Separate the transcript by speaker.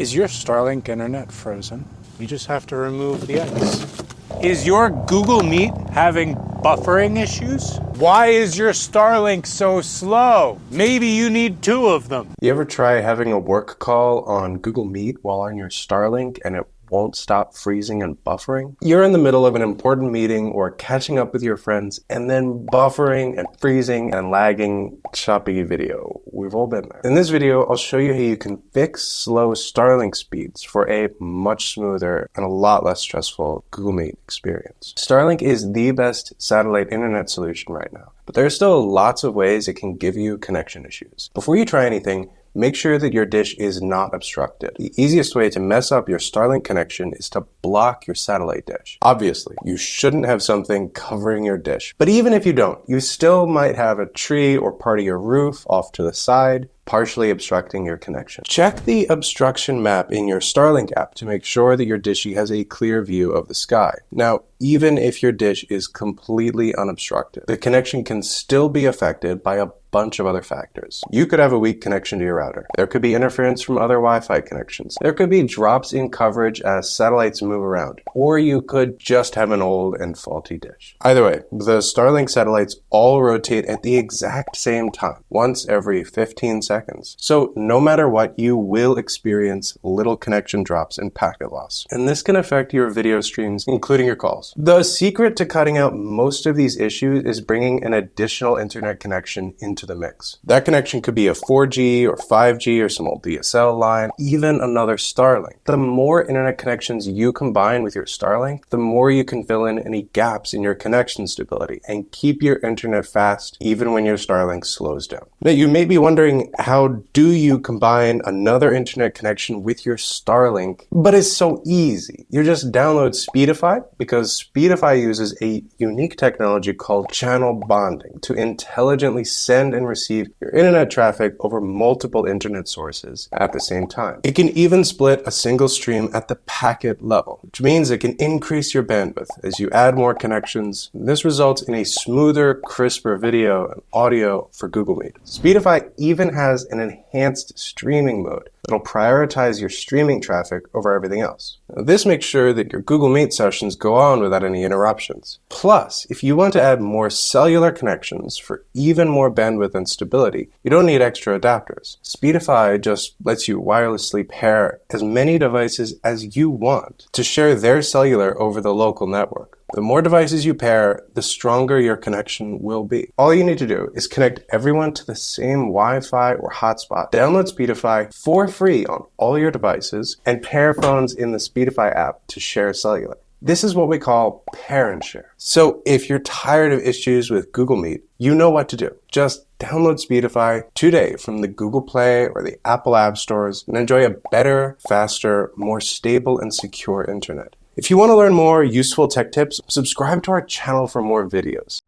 Speaker 1: Is your Starlink internet frozen? You just have to remove the ice. Is your Google Meet having buffering issues? Why is your Starlink so slow? Maybe you need 2 of them.
Speaker 2: You ever try having a work call on Google Meet while on your Starlink and it won't stop freezing and buffering? You're in the middle of an important meeting or catching up with your friends and then buffering and freezing and lagging. Choppy video. We've all been there. In this video, I'll show you how you can fix slow Starlink speeds for a much smoother and a lot less stressful Google Meet experience. Starlink is the best satellite internet solution right now, but there are still lots of ways it can give you connection issues. Before you try anything, make sure that your dish is not obstructed. The easiest way to mess up your Starlink connection is to block your satellite dish. Obviously, you shouldn't have something covering your dish. But even if you don't, you still might have a tree or part of your roof off to the side, partially obstructing your connection. Check the obstruction map in your Starlink app to make sure that your dishy has a clear view of the sky. Now, even if your dish is completely unobstructed, the connection can still be affected by a bunch of other factors. You could have a weak connection to your router. There could be interference from other Wi-Fi connections. There could be drops in coverage as satellites move around. Or you could just have an old and faulty dish. Either way, the Starlink satellites all rotate at the exact same time, once every 15 seconds. So no matter what, you will experience little connection drops and packet loss. And this can affect your video streams, including your calls. The secret to cutting out most of these issues is bringing an additional internet connection into the mix. That connection could be a 4G or 5G or some old DSL line, even another Starlink. The more internet connections you combine with your Starlink, the more you can fill in any gaps in your connection stability and keep your internet fast even when your Starlink slows down. Now, you may be wondering, how do you combine another internet connection with your Starlink? But it's so easy. You just download Speedify, because Speedify uses a unique technology called channel bonding to intelligently send and receive your internet traffic over multiple internet sources at the same time. It can even split a single stream at the packet level, which means it can increase your bandwidth as you add more connections. This results in a smoother, crisper video and audio for Google Meet. Speedify even has an enhanced streaming mode that'll prioritize your streaming traffic over everything else. Now, this makes sure that your Google Meet sessions go on without any interruptions. Plus, if you want to add more cellular connections for even more bandwidth and stability, you don't need extra adapters. Speedify just lets you wirelessly pair as many devices as you want to share their cellular over the local network. The more devices you pair, the stronger your connection will be. All you need to do is connect everyone to the same Wi-Fi or hotspot, download Speedify for free on all your devices, and pair phones in the Speedify app to share cellular. This is what we call pair and share. So if you're tired of issues with Google Meet, you know what to do. Just download Speedify today from the Google Play or the Apple App Stores and enjoy a better, faster, more stable and secure internet. If you want to learn more useful tech tips, subscribe to our channel for more videos.